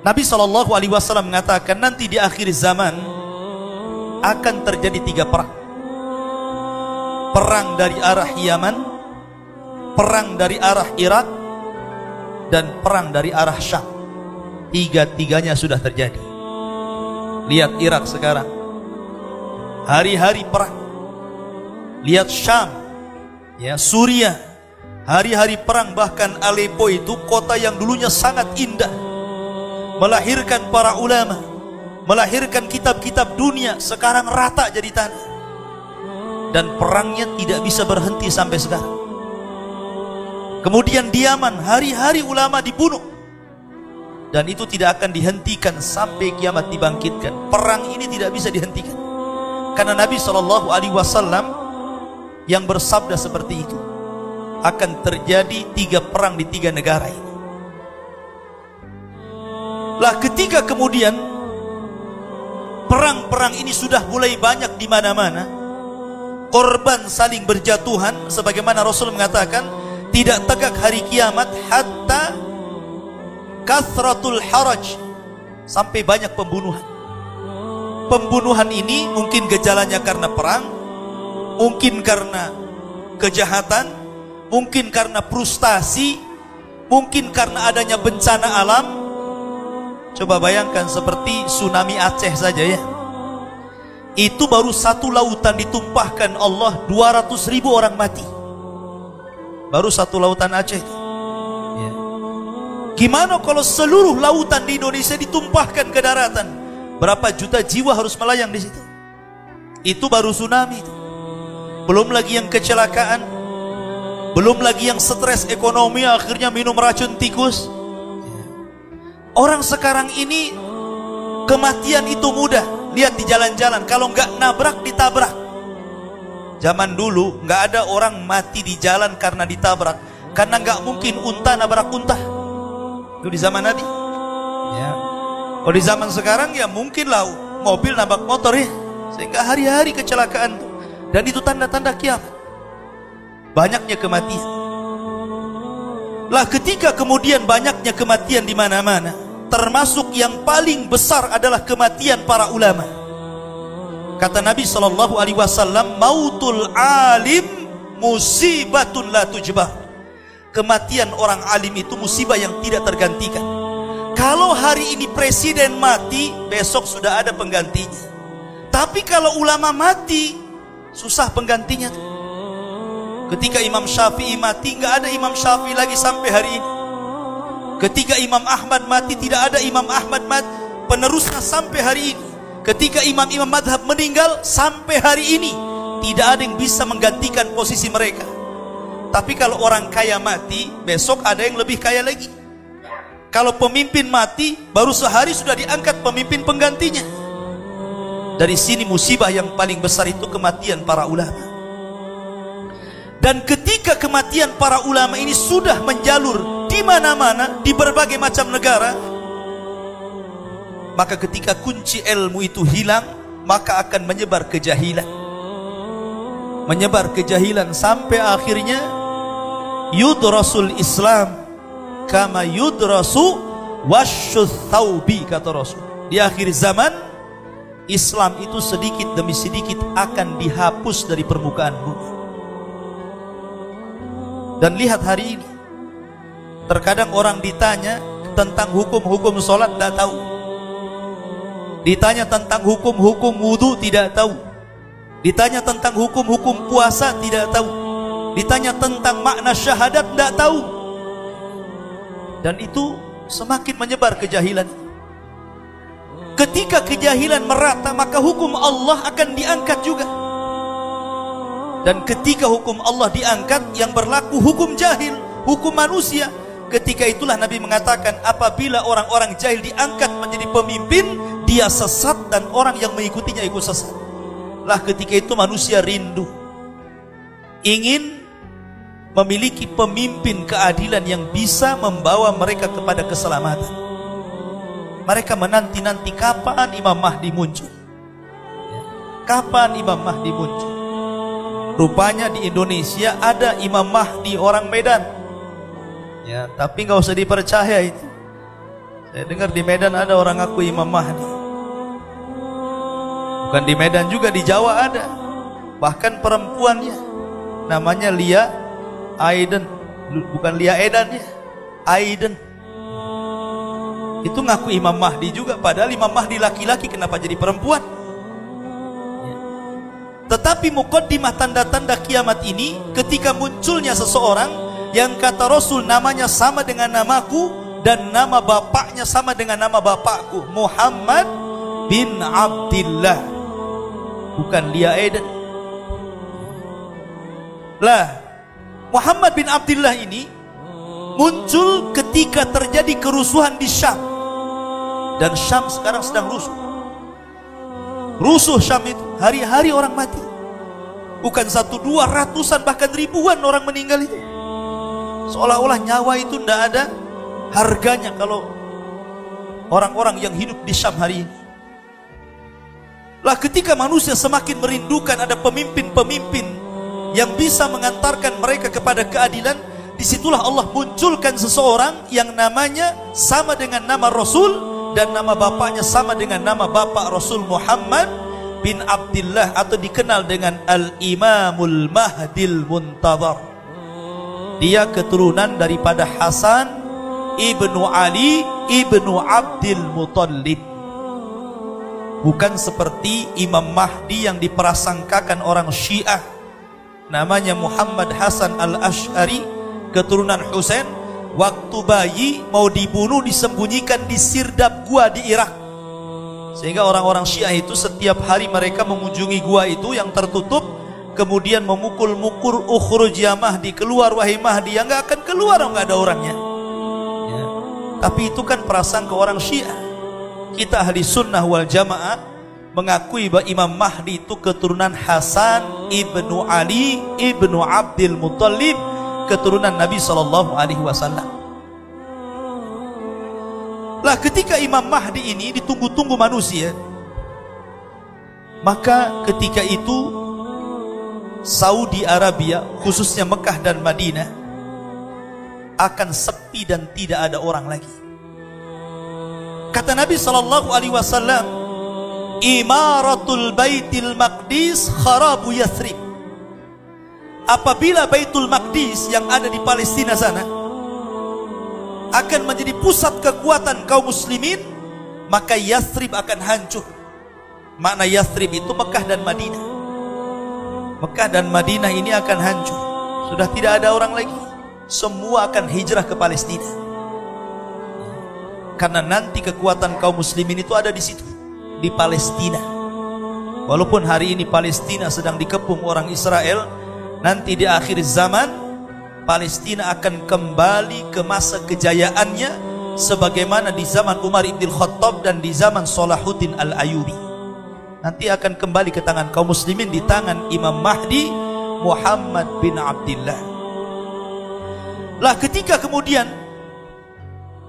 Nabi SAW mengatakan nanti di akhir zaman akan terjadi 3 perang. Perang dari arah Yaman, perang dari arah Irak, dan perang dari arah Syam. 3-tiganya sudah terjadi. Lihat Irak sekarang, hari-hari perang. Lihat Syam, ya, Suriah, hari-hari perang. Bahkan Aleppo itu kota yang dulunya sangat indah, melahirkan para ulama, melahirkan kitab-kitab dunia, sekarang rata jadi tanah. Dan perangnya tidak bisa berhenti sampai sekarang. Kemudian di Yaman, hari-hari ulama dibunuh, dan itu tidak akan dihentikan sampai kiamat dibangkitkan. Perang ini tidak bisa dihentikan, karena Nabi SAW yang bersabda seperti itu. Akan terjadi 3 perang di 3 negara ini. Lah ketika kemudian perang-perang ini sudah mulai banyak di mana-mana, korban saling berjatuhan, sebagaimana Rasul mengatakan, tidak tegak hari kiamat hatta kathratul haraj, sampai banyak pembunuhan. Pembunuhan ini mungkin gejalanya karena perang, mungkin karena kejahatan, mungkin karena frustasi, mungkin karena adanya bencana alam. Coba bayangkan seperti tsunami Aceh saja ya. Itu baru 1 lautan ditumpahkan Allah, 200.000 orang mati. Baru 1 lautan Aceh itu. Ya. Gimana kalau seluruh lautan di Indonesia ditumpahkan ke daratan? Berapa juta jiwa harus melayang di situ? Itu baru tsunami itu. Belum lagi yang kecelakaan, belum lagi yang stres ekonomi, akhirnya minum racun tikus. Orang sekarang ini kematian itu mudah. Lihat di jalan-jalan, kalau nggak nabrak ditabrak. Zaman dulu nggak ada orang mati di jalan karena ditabrak, karena nggak mungkin unta nabrak unta. Itu di zaman Nabi. Ya. Kalau di zaman sekarang ya mungkin lah mobil nabrak motor ya, sehingga hari-hari kecelakaan. Dan itu tanda-tanda kiamat. Banyaknya kematian. Lah ketika kemudian banyaknya kematian di mana-mana, termasuk yang paling besar adalah kematian para ulama. Kata Nabi SAW, mautul alim musibatun la tujbah. Kematian orang alim itu musibah yang tidak tergantikan. Kalau hari ini presiden mati, besok sudah ada penggantinya. Tapi kalau ulama mati, susah penggantinya tuh. Ketika Imam Syafi'i mati, nggak ada Imam Syafi'i lagi sampai hari ini. Ketika Imam Ahmad mati, tidak ada Imam Ahmad mati penerusnya sampai hari ini. Ketika imam-imam madhab meninggal, sampai hari ini tidak ada yang bisa menggantikan posisi mereka. Tapi kalau orang kaya mati, besok ada yang lebih kaya lagi. Kalau pemimpin mati, baru sehari sudah diangkat pemimpin penggantinya. Dari sini musibah yang paling besar itu kematian para ulama. Dan ketika kematian para ulama ini sudah menjalur di mana-mana, di berbagai macam negara, maka ketika kunci ilmu itu hilang, maka akan menyebar kejahilan. Menyebar kejahilan sampai akhirnya yudrasul Islam kama yudrasu wasyuth thawbi, kata Rasul. Di akhir zaman, Islam itu sedikit demi sedikit akan dihapus dari permukaan bumi. Dan lihat hari ini, terkadang orang ditanya tentang hukum-hukum sholat tidak tahu, ditanya tentang hukum-hukum wudhu tidak tahu, ditanya tentang hukum-hukum puasa tidak tahu, ditanya tentang makna syahadat tidak tahu. Dan itu semakin menyebar kejahilan. Ketika kejahilan merata, maka hukum Allah akan diangkat juga. Dan ketika hukum Allah diangkat, yang berlaku hukum jahil, hukum manusia. Ketika itulah Nabi mengatakan, apabila orang-orang jahil diangkat menjadi pemimpin, dia sesat dan orang yang mengikutinya ikut sesat. Lah ketika itu manusia rindu, ingin memiliki pemimpin keadilan yang bisa membawa mereka kepada keselamatan. Mereka menanti-nanti kapan Imam Mahdi muncul. Kapan Imam Mahdi muncul? Rupanya di Indonesia ada Imam Mahdi orang Medan. Ya, tapi nggak usah dipercaya itu. Saya dengar di Medan ada orang ngaku Imam Mahdi. Bukan di Medan juga, di Jawa ada. Bahkan perempuannya namanya Lia Aiden. Bukan Lia Edan ya, Aiden. Itu ngaku Imam Mahdi juga, padahal Imam Mahdi laki-laki, kenapa jadi perempuan? Tetapi muqaddimah tanda-tanda kiamat ini, ketika munculnya seseorang yang kata Rasul namanya sama dengan namaku dan nama bapaknya sama dengan nama bapakku, Muhammad bin Abdillah, bukan Lia Eden. Lah, Muhammad bin Abdillah ini muncul ketika terjadi kerusuhan di Syam. Dan Syam sekarang sedang rusuh. Rusuh Syam itu, hari-hari orang mati. Bukan 1, 2, ratusan, bahkan ribuan orang meninggal itu. Seolah-olah nyawa itu tidak ada harganya kalau orang-orang yang hidup di Syam hari ini. Lah, ketika manusia semakin merindukan ada pemimpin-pemimpin yang bisa mengantarkan mereka kepada keadilan, disitulah Allah munculkan seseorang yang namanya sama dengan nama Rasul dan nama bapaknya sama dengan nama bapak Rasul, Muhammad bin Abdillah, atau dikenal dengan Al-Imamul Mahdil Muntadhar. Dia keturunan daripada Hasan ibnu Ali ibnu Abdil Muttalib. Bukan seperti Imam Mahdi yang diprasangkakan orang Syiah, namanya Muhammad Hasan Al-Ash'ari, keturunan Husain. Waktu bayi mau dibunuh disembunyikan di sirdap gua di Irak, sehingga orang-orang Syiah itu setiap hari mereka mengunjungi gua itu yang tertutup, kemudian memukul-mukul, ukhruj ya Mahdi, keluar wahai Mahdi. Yang nggak akan keluar, nggak ada orangnya ya. Tapi itu kan prasangka orang Syiah. Kita ahli sunnah wal jamaah mengakui bahwa Imam Mahdi itu keturunan Hasan ibnu Ali ibnu Abdil Muttalib, keturunan Nabi SAW. Lah, ketika Imam Mahdi ini ditunggu-tunggu manusia, maka ketika itu Saudi Arabia, khususnya Mekah dan Madinah, akan sepi dan tidak ada orang lagi. Kata Nabi SAW, Imaratul Baitil Maqdis kharabu Yathrib. Apabila Baitul Maqdis yang ada di Palestina sana akan menjadi pusat kekuatan kaum muslimin, maka Yathrib akan hancur. Makna Yathrib itu Mekah dan Madinah. Mekah dan Madinah ini akan hancur. Sudah tidak ada orang lagi. Semua akan hijrah ke Palestina. Karena nanti kekuatan kaum muslimin itu ada di situ, di Palestina. Walaupun hari ini Palestina sedang dikepung orang Israel, nanti di akhir zaman Palestina akan kembali ke masa kejayaannya sebagaimana di zaman Umar ibn Khattab dan di zaman Salahuddin Al-Ayyubi. Nanti akan kembali ke tangan kaum muslimin di tangan Imam Mahdi Muhammad bin Abdillah. Lah, ketika kemudian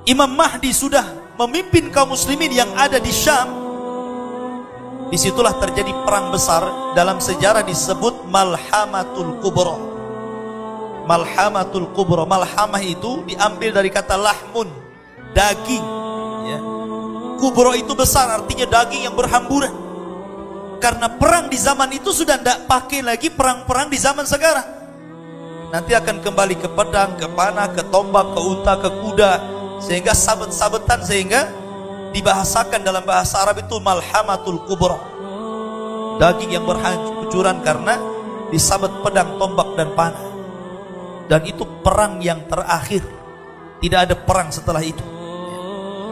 Imam Mahdi sudah memimpin kaum muslimin yang ada di Syam, disitulah terjadi perang besar dalam sejarah disebut Malhamatul Kubra. Malhamatul Kubra, malhamah itu diambil dari kata lahmun, daging ya. Kubra itu besar, artinya daging yang berhamburan. Karena perang di zaman itu sudah tidak pakai lagi perang-perang di zaman sekarang. Nanti akan kembali ke pedang, ke panah, ke tombak, ke unta, ke kuda, sehingga sabet-sabetan, sehingga dibahasakan dalam bahasa Arab itu Malhamatul Kubra, daging yang berhancuran karena disabet pedang, tombak dan panah. Dan itu perang yang terakhir, tidak ada perang setelah itu.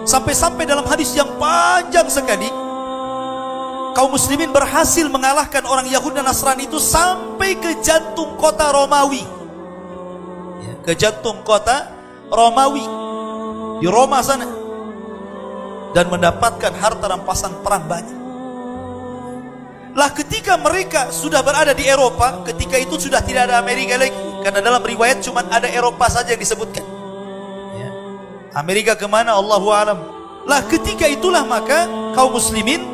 Sampai-sampai dalam hadis yang panjang sekali, kaum muslimin berhasil mengalahkan orang Yahudi dan Nasrani itu sampai ke jantung kota Romawi, ke jantung kota Romawi di Roma sana, dan mendapatkan harta rampasan perang banyak. Lah, ketika mereka sudah berada di Eropa, ketika itu sudah tidak ada Amerika lagi, karena dalam riwayat cuma ada Eropa saja yang disebutkan ya. Amerika kemana Allahu alam. Lah, ketika itulah maka kaum muslimin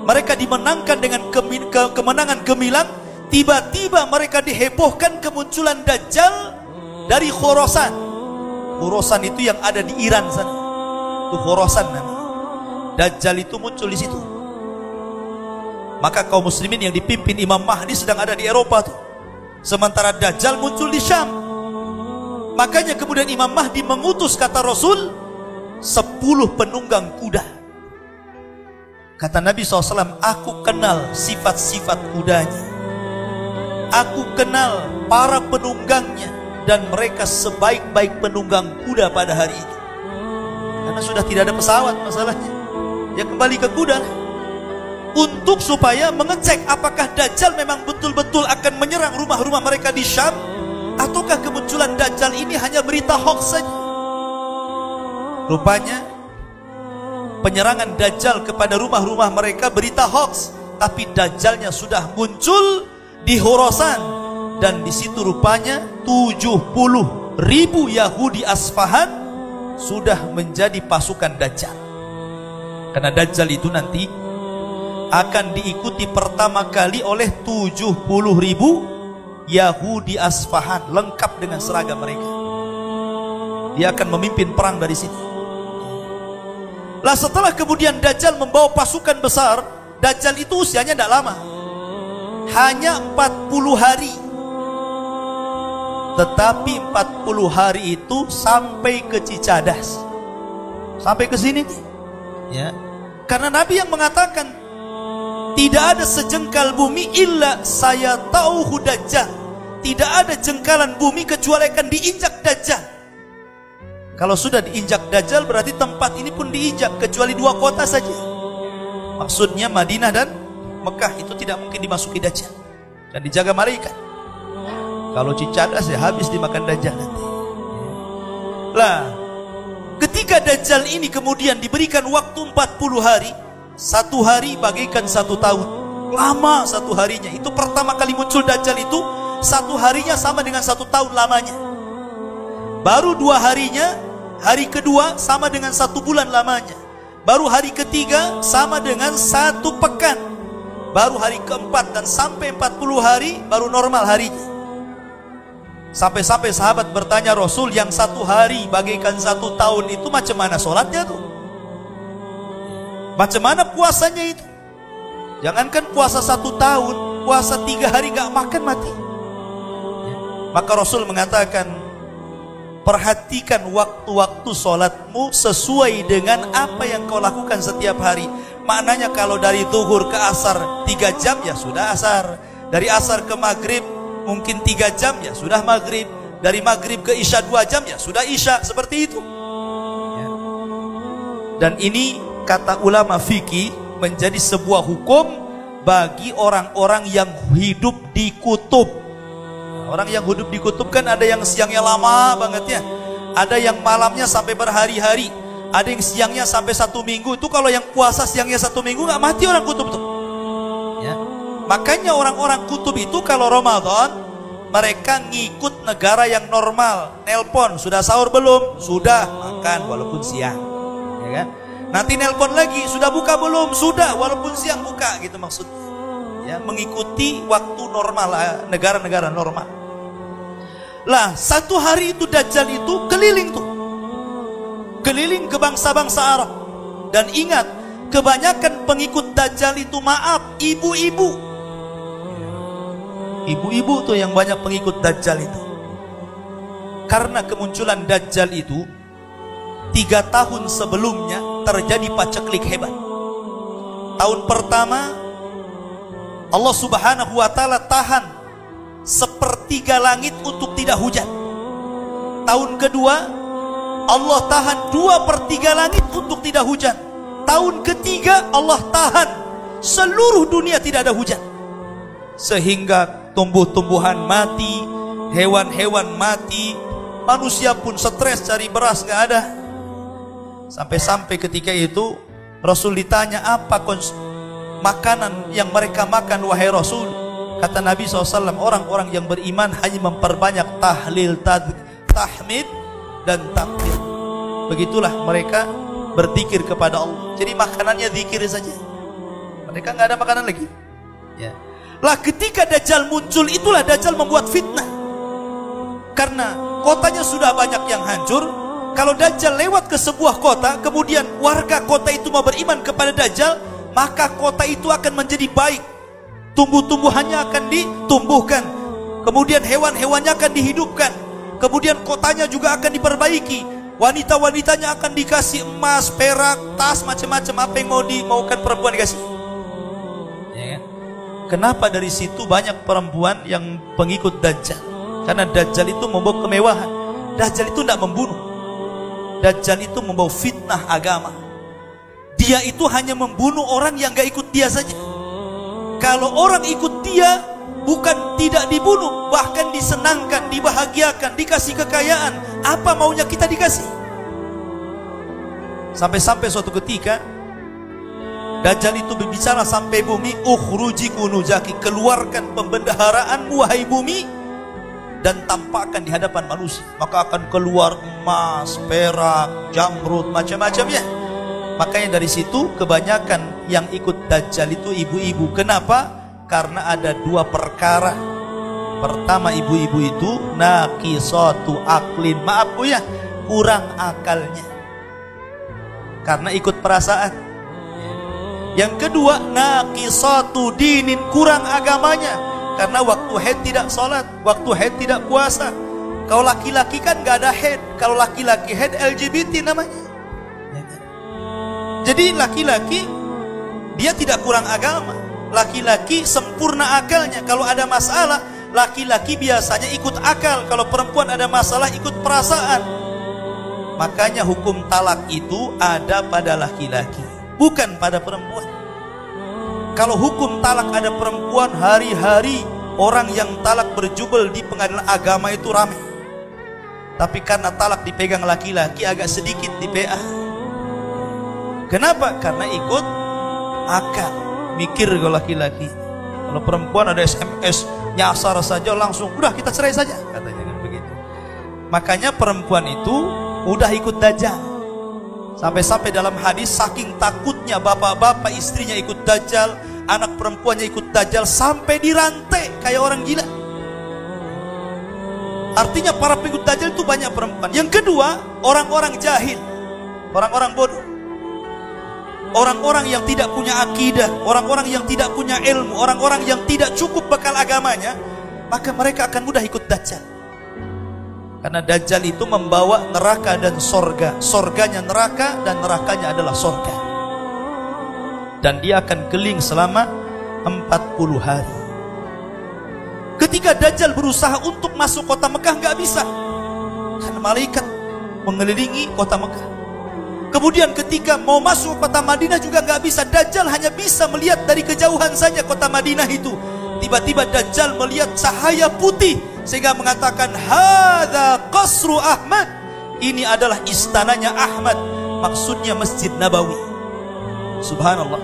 mereka dimenangkan dengan kemenangan gemilang. Tiba-tiba mereka dihebohkan kemunculan Dajjal dari Khurasan. Khurasan itu yang ada di Iran sana. itu Khurasan namanya. Dajjal itu muncul di situ. Maka kaum muslimin yang dipimpin Imam Mahdi sedang ada di Eropa tuh. Sementara Dajjal muncul di Syam. Makanya kemudian Imam Mahdi mengutus, kata Rasul, 10 penunggang kuda. Kata Nabi SAW, aku kenal sifat-sifat kudanya, aku kenal para penunggangnya, dan mereka sebaik-baik penunggang kuda pada hari itu. Karena sudah tidak ada pesawat masalahnya, ya kembali ke kuda untuk supaya mengecek apakah Dajjal memang betul-betul akan menyerang rumah-rumah mereka di Syam, ataukah kemunculan Dajjal ini hanya berita hoax saja. Rupanya penyerangan Dajjal kepada rumah-rumah mereka berita hoax, tapi Dajjalnya sudah muncul di Khurasan, dan di situ rupanya 70.000 Yahudi Asfahan sudah menjadi pasukan Dajjal. Karena Dajjal itu nanti akan diikuti pertama kali oleh 70.000 Yahudi Asfahan lengkap dengan seragam mereka. Dia akan memimpin perang dari situ. Lah setelah kemudian Dajjal membawa pasukan besar, Dajjal itu usianya tidak lama, hanya 40 hari. Tetapi 40 hari itu sampai ke Cicadas, sampai ke sini, ya. Karena Nabi yang mengatakan tidak ada sejengkal bumi illa saya tahu Dajjal. Tidak ada jengkalan bumi kecuali akan diinjak Dajjal. Kalau sudah diinjak Dajjal berarti tempat ini pun diinjak, kecuali 2 kota saja. Maksudnya Madinah dan Mekah itu tidak mungkin dimasuki Dajjal dan dijaga malaikat. Kalau Cicadas ya habis dimakan Dajjal nanti. Lah, ketika Dajjal ini kemudian diberikan waktu 40 hari, 1 hari bagaikan 1 tahun. Lama 1 harinya. Itu pertama kali muncul Dajjal itu 1 harinya sama dengan 1 tahun lamanya. Baru 2 harinya, hari kedua sama dengan 1 bulan lamanya. Baru hari ketiga sama dengan 1 pekan. Baru hari keempat dan sampai 40 hari baru normal harinya. Sampai-sampai sahabat bertanya Rasul, yang 1 hari bagaikan 1 tahun itu macam mana sholatnya tuh? Macam mana puasanya itu? Jangankan puasa 1 tahun, puasa 3 hari gak makan mati. Maka Rasul mengatakan, perhatikan waktu-waktu sholatmu sesuai dengan apa yang kau lakukan setiap hari. Maknanya kalau dari zuhur ke asar 3 jam ya sudah asar. Dari asar ke maghrib mungkin 3 jam ya sudah maghrib. Dari maghrib ke isya 2 jam ya sudah isya. Seperti itu ya. Dan ini kata ulama fikih menjadi sebuah hukum bagi orang-orang yang hidup di kutub. Orang yang hidup di kutub kan ada yang siangnya lama banget ya, ada yang malamnya sampai berhari-hari, ada yang siangnya sampai 1 minggu. Itu kalau yang puasa siangnya 1 minggu nggak mati orang kutub tuh ya. Makanya orang-orang kutub itu kalau Ramadan mereka ngikut negara yang normal. Nelpon, sudah sahur belum? Sudah, makan walaupun siang ya kan. Nanti nelpon lagi, sudah buka belum? Sudah, walaupun siang buka, gitu maksudnya ya, mengikuti waktu normal negara-negara normal. Lah 1 hari itu Dajjal itu keliling tuh, keliling ke bangsa-bangsa Arab. Dan ingat, kebanyakan pengikut Dajjal itu maaf ibu-ibu. Ibu-ibu tuh yang banyak pengikut Dajjal itu. Karena kemunculan Dajjal itu 3 tahun sebelumnya terjadi paceklik hebat. Tahun pertama Allah Subhanahu wa ta'ala tahan 1/3 langit untuk tidak hujan. Tahun kedua Allah tahan 2/3 langit untuk tidak hujan. Tahun ketiga Allah tahan seluruh dunia tidak ada hujan. Sehingga tumbuh-tumbuhan mati, hewan-hewan mati, manusia pun stres cari beras gak ada. Sampai-sampai ketika itu Rasul ditanya, apa makanan yang mereka makan wahai Rasul? Kata Nabi SAW, orang-orang yang beriman hanya memperbanyak tahlil, tahmid dan takbir. Begitulah mereka berzikir kepada Allah. Jadi makanannya zikir saja, mereka nggak ada makanan lagi ya. Lah ketika Dajjal muncul, itulah Dajjal membuat fitnah. Karena kotanya sudah banyak yang hancur, Kalau Dajjal lewat ke sebuah kota, kemudian warga kota itu mau beriman kepada Dajjal, maka kota itu akan menjadi baik. Tumbuh-tumbuhannya akan ditumbuhkan, kemudian hewan-hewannya akan dihidupkan, kemudian kotanya juga akan diperbaiki. Wanita-wanitanya akan dikasih emas, perak, tas, macam-macam. Apa yang mau dimaukan perempuan dikasih. Ya kan? Kenapa dari situ banyak perempuan yang pengikut Dajjal? Karena Dajjal itu membawa kemewahan. Dajjal itu tidak membunuh. Dajjal itu membawa fitnah agama. Dia itu hanya membunuh orang yang gak ikut dia saja. Kalau orang ikut dia, bukan tidak dibunuh, bahkan disenangkan, dibahagiakan, dikasih kekayaan. Apa maunya kita dikasih? Sampai-sampai suatu ketika Dajjal itu berbicara sampai bumi, ukhruji kunuzaki, keluarkan pembendaharaanmu wahai bumi, dan tampakkan di hadapan manusia. Maka akan keluar emas, perak, jamrud, macam-macamnya. Makanya dari situ kebanyakan yang ikut Dajjal itu ibu-ibu. Kenapa? Karena ada dua perkara. Pertama, ibu-ibu itu naqisatu aqlin, maaf Bu ya, kurang akalnya karena ikut perasaan. Yang kedua, naqisatu dinin, kurang agamanya karena waktu haid tidak sholat, waktu haid tidak puasa. Kalau laki-laki kan gak ada haid. Kalau laki-laki haid LGBT namanya. Jadi laki-laki dia tidak kurang agama. Laki-laki sempurna akalnya. Kalau ada masalah, laki-laki biasanya ikut akal. Kalau perempuan ada masalah, ikut perasaan. Makanya hukum talak itu ada pada laki-laki, bukan pada perempuan. Kalau hukum talak ada perempuan, hari-hari orang yang talak berjubel di pengadilan agama itu ramai. Tapi karena talak dipegang laki-laki, agak sedikit di PA. Kenapa? Karena ikut akal, mikir kalau laki-laki. Kalau perempuan ada SMS, nyasar saja langsung, udah kita cerai saja, katanya kan begitu. Makanya perempuan itu udah ikut Dajjal. Sampai-sampai dalam hadis, saking takutnya bapak-bapak istrinya ikut Dajjal, anak perempuannya ikut Dajjal, sampai dirantai kayak orang gila. Artinya para pengikut Dajjal itu banyak perempuan. Yang kedua, orang-orang jahil, orang-orang bodoh, orang-orang yang tidak punya akidah, orang-orang yang tidak punya ilmu, orang-orang yang tidak cukup bekal agamanya, maka mereka akan mudah ikut Dajjal. Karena Dajjal itu membawa neraka dan sorga. Sorganya neraka dan nerakanya adalah sorga. Dan dia akan keliling selama 40 hari. Ketika Dajjal berusaha untuk masuk kota Mekah, nggak bisa. Karena malaikat mengelilingi kota Mekah. Kemudian ketika mau masuk kota Madinah juga nggak bisa. Dajjal hanya bisa melihat dari kejauhan saja kota Madinah itu. Tiba-tiba Dajjal melihat cahaya putih, sehingga mengatakan, hadza qasru Ahmad, ini adalah istananya Ahmad, maksudnya Masjid Nabawi. Subhanallah.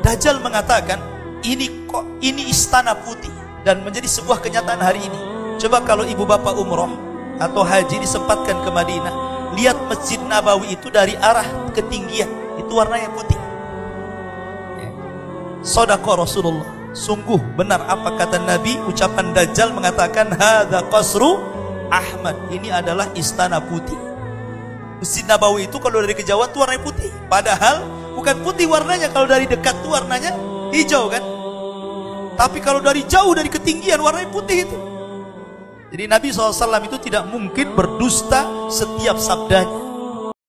Dajjal mengatakan, ini istana putih, dan menjadi sebuah kenyataan hari ini. Coba kalau ibu bapak umroh atau haji disempatkan ke Madinah, lihat Masjid Nabawi itu dari arah ketinggian, itu warnanya putih. Shadaqah Rasulullah. Sungguh benar apa kata Nabi, ucapan Dajjal mengatakan hadza qasru Ahmad, ini adalah istana putih. Masjid Nabawi itu kalau dari kejauhan itu warnanya putih, padahal bukan putih warnanya. Kalau dari dekat itu warnanya hijau kan, tapi kalau dari jauh, dari ketinggian, warnanya putih itu. Jadi Nabi SAW itu tidak mungkin berdusta setiap sabdanya.